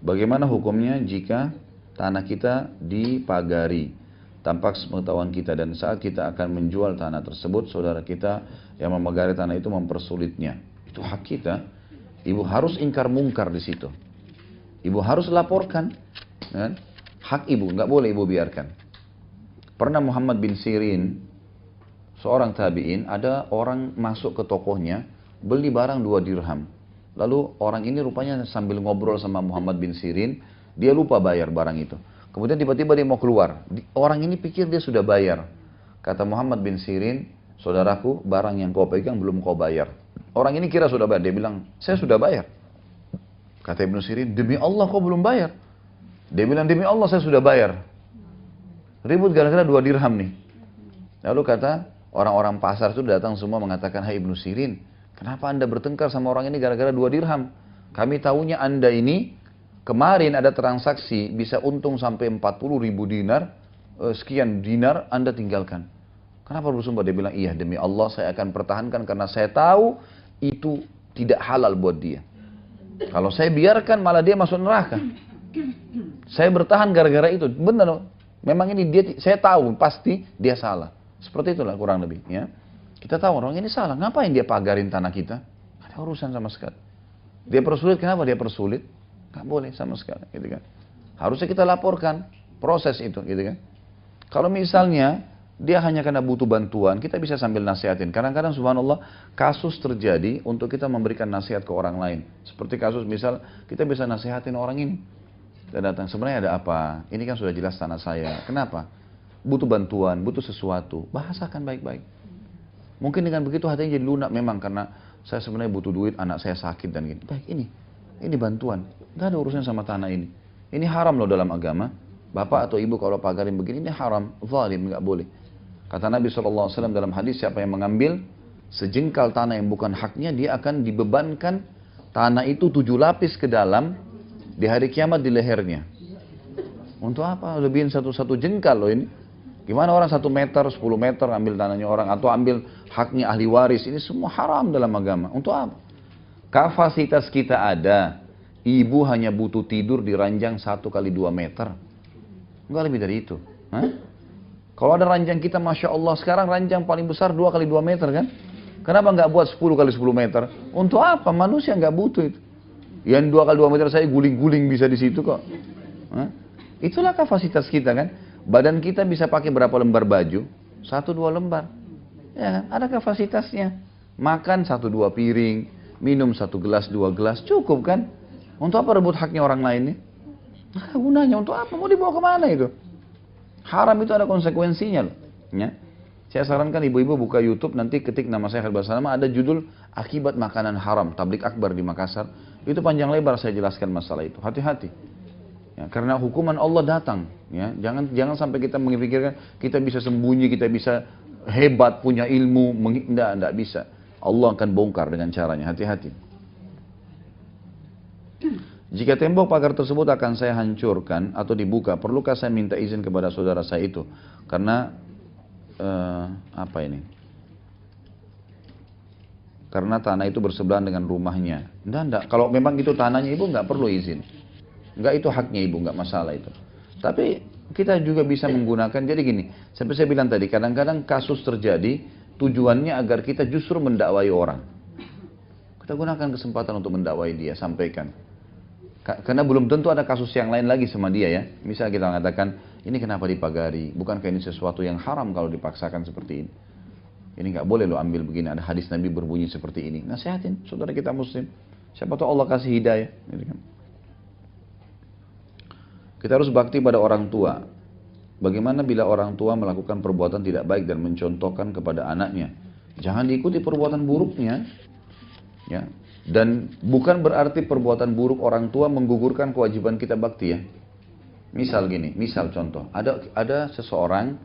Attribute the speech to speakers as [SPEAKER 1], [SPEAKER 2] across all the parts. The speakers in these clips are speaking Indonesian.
[SPEAKER 1] Bagaimana hukumnya jika tanah kita dipagari tanpa sepengetahuan kita dan saat kita akan menjual tanah tersebut, saudara kita yang memagari tanah itu mempersulitnya. Itu hak kita. Ibu harus ingkar mungkar di situ. Ibu harus laporkan. Kan? Hak ibu, nggak boleh ibu biarkan. Pernah Muhammad bin Sirin, seorang tabi'in, ada orang masuk ke tokohnya, beli barang 2 dirham. Lalu orang ini rupanya sambil ngobrol sama Muhammad bin Sirin, dia lupa bayar barang itu. Kemudian tiba-tiba dia mau keluar. Orang ini pikir dia sudah bayar. Kata Muhammad bin Sirin, saudaraku, barang yang kau pegang belum kau bayar. Orang ini kira sudah bayar. Dia bilang, saya sudah bayar. Kata Ibnu Sirin, demi Allah kau belum bayar. Dia bilang, demi Allah saya sudah bayar. Ribut gara-gara 2 dirham nih. Lalu kata orang-orang pasar itu datang semua mengatakan, hai Ibnu Sirin, kenapa anda bertengkar sama orang ini gara-gara 2 dirham? Kami tahunya anda ini kemarin ada transaksi bisa untung sampai 40.000 dinar, sekian dinar anda tinggalkan. Kenapa bersumpah? Dia bilang, iya demi Allah saya akan pertahankan karena saya tahu itu tidak halal buat dia. Kalau saya biarkan malah dia masuk neraka. Saya bertahan gara-gara itu. Benar, memang ini dia, saya tahu pasti dia salah. Seperti itulah kurang lebih. Ya. Kita tahu orang ini salah. Ngapain dia pagarin tanah kita? Ada urusan sama sekali. Dia persulit, kenapa dia persulit? Gak boleh sama sekali, gitu kan. Harusnya kita laporkan proses itu, gitu kan. Kalau misalnya dia hanya karena butuh bantuan, kita bisa sambil nasihatin. Kadang-kadang subhanallah kasus terjadi untuk kita memberikan nasihat ke orang lain. Seperti kasus misal kita bisa nasihatin orang ini. Dia datang, sebenarnya ada apa? Ini kan sudah jelas tanah saya. Kenapa? Butuh bantuan, butuh sesuatu. Bahasakan baik-baik. Mungkin dengan begitu hatinya jadi lunak memang karena saya sebenarnya butuh duit, anak saya sakit dan gini. Baik, ini bantuan. Gak ada urusan sama tanah ini. Ini haram loh dalam agama. Bapak atau ibu kalau pagarin begini, ini haram. Zalim, gak boleh. Kata Nabi SAW dalam hadis, siapa yang mengambil sejengkal tanah yang bukan haknya, dia akan dibebankan tanah itu 7 lapis ke dalam di hari kiamat di lehernya. Untuk apa? Lebihin satu jengkal loh ini. Gimana orang 1 meter, 10 meter ambil tanahnya orang, atau ambil haknya ahli waris. Ini semua haram dalam agama. Untuk apa? Kapasitas kita ada. Ibu hanya butuh tidur di ranjang 1 kali 2 meter. Enggak lebih dari itu. Hah? Kalau ada ranjang kita, Masya Allah, sekarang ranjang paling besar 2 kali 2 meter kan? Kenapa nggak buat 10 kali 10 meter? Untuk apa? Manusia nggak butuh itu. Yang 2 kali 2 meter saya guling-guling bisa di situ kok. Hah? Itulah kapasitas kita kan? Badan kita bisa pakai berapa lembar baju? 1-2 lembar. Ya kan? Ada kapasitasnya. Makan 1-2 piring, minum 1 gelas, 2 gelas, cukup kan? Untuk apa rebut haknya orang lain nih? Nah, gunanya untuk apa? Mau dibawa kemana itu? Haram itu ada konsekuensinya loh. Ya. Saya sarankan ibu-ibu buka YouTube, nanti ketik nama saya Khalid Basalamah, ada judul Akibat Makanan Haram, Tablik Akbar di Makassar. Itu panjang lebar saya jelaskan masalah itu. Hati-hati. Ya, karena hukuman Allah datang. Ya. Jangan sampai kita memikirkan kita bisa sembunyi, kita bisa hebat, punya ilmu. Tidak bisa. Allah akan bongkar dengan caranya. Hati-hati. Jika tembok pagar tersebut akan saya hancurkan atau dibuka, perlukah saya minta izin kepada saudara saya itu? Karena apa ini? Karena tanah itu bersebelahan dengan rumahnya. Enggak. Kalau memang itu tanahnya ibu, nggak perlu izin. Enggak, itu haknya ibu, nggak masalah itu. Tapi kita juga bisa menggunakan, jadi gini, seperti saya bilang tadi, kadang-kadang kasus terjadi, tujuannya agar kita justru mendakwai orang. Kita gunakan kesempatan untuk mendakwai dia, sampaikan. Karena belum tentu ada kasus yang lain lagi sama dia ya. Misal kita mengatakan, ini kenapa dipagari? Bukankah ini sesuatu yang haram kalau dipaksakan seperti ini? Ini nggak boleh lo ambil begini, ada hadis Nabi berbunyi seperti ini. Nasihatin, saudara kita muslim. Siapa tahu Allah kasih hidayah. Gitu kan. Kita harus bakti pada orang tua. Bagaimana bila orang tua melakukan perbuatan tidak baik dan mencontohkan kepada anaknya? Jangan diikuti perbuatan buruknya. Ya. Dan bukan berarti perbuatan buruk orang tua menggugurkan kewajiban kita bakti ya. Misal gini, misal contoh, ada seseorang,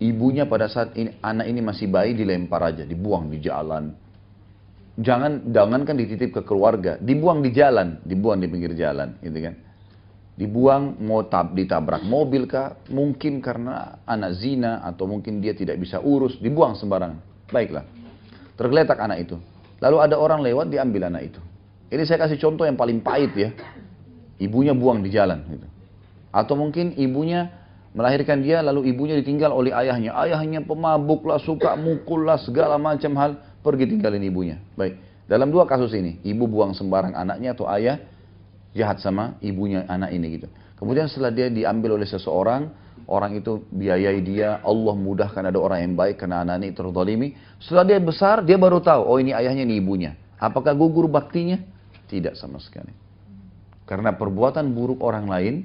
[SPEAKER 1] ibunya pada saat ini, anak ini masih bayi dilempar aja, dibuang di jalan. Jangankan dititip ke keluarga, dibuang di jalan, dibuang di pinggir jalan, gitu kan. Dibuang, mau ditabrak mobil kah, mungkin karena anak zina, atau mungkin dia tidak bisa urus, dibuang sembarangan. Baiklah, tergeletak anak itu. Lalu ada orang lewat, diambil anak itu. Ini saya kasih contoh yang paling pahit ya. ibunya buang di jalan gitu. Atau mungkin ibunya melahirkan dia lalu ibunya ditinggal oleh ayahnya. Ayahnya pemabuk lah, suka mukul lah, segala macam hal, pergi tinggalin ibunya. Baik, dalam dua kasus ini, ibu buang sembarang anaknya atau ayah jahat sama ibunya anak ini gitu. Kemudian setelah dia diambil oleh seseorang, orang itu biayai dia, Allah mudahkan ada orang yang baik karena anak ini terzalimi. Setelah dia besar, dia baru tahu, oh ini ayahnya, ini ibunya. Apakah gugur baktinya? Tidak sama sekali. Karena perbuatan buruk orang lain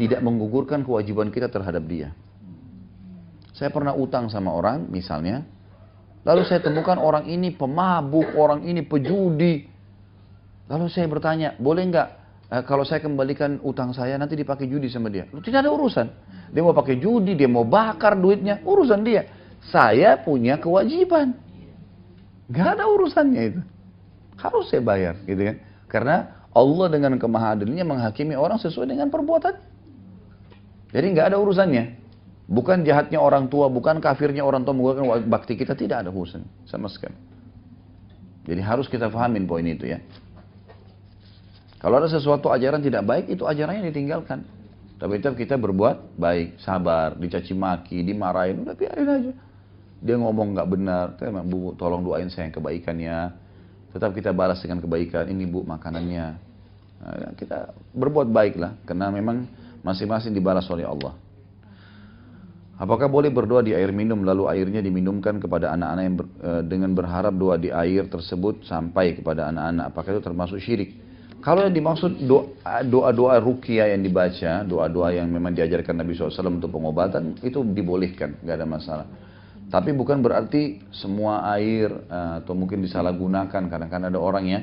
[SPEAKER 1] tidak menggugurkan kewajiban kita terhadap dia. Saya pernah utang sama orang, misalnya, lalu saya temukan orang ini pemabuk, orang ini pejudi. Lalu saya bertanya, boleh nggak kalau saya kembalikan utang saya nanti dipakai judi sama dia? Loh, tidak ada urusan. Dia mau pakai judi, dia mau bakar duitnya, urusan dia. Saya punya kewajiban. Nggak ada urusannya itu. Harus saya bayar, gitu kan? Karena Allah dengan kemahadilinya menghakimi orang sesuai dengan perbuatan. Jadi nggak ada urusannya. Bukan jahatnya orang tua, bukan kafirnya orang tua menggugurkan bakti kita, tidak ada urusan sama sekali. Jadi harus kita fahamin poin itu ya. Kalau ada sesuatu ajaran tidak baik, itu ajarannya ditinggalkan. Tapi tetap kita berbuat baik, sabar, dicaci maki, dimarahin, udah biarin aja. Dia ngomong nggak benar, Bu, tolong doain saya yang kebaikannya. Tetap kita balas dengan kebaikan, ini Bu makanannya. Nah, kita berbuat baik lah, karena memang masing-masing dibalas oleh Allah. Apakah boleh berdoa di air minum lalu airnya diminumkan kepada anak-anak yang dengan berharap doa di air tersebut sampai kepada anak-anak? Apakah itu termasuk syirik? Kalau yang dimaksud doa-doa ruqyah yang dibaca, doa-doa yang memang diajarkan Nabi SAW untuk pengobatan, itu dibolehkan, nggak ada masalah. Tapi bukan berarti semua air atau mungkin disalahgunakan. Kadang-kadang ada orang ya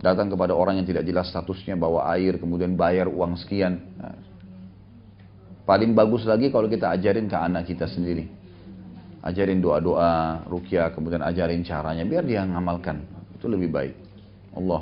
[SPEAKER 1] datang kepada orang yang tidak jelas statusnya bawa air kemudian bayar uang sekian. Nah, paling bagus lagi kalau kita ajarin ke anak kita sendiri. Ajarin doa-doa ruqyah kemudian ajarin caranya biar dia ngamalkan. Itu lebih baik. Allah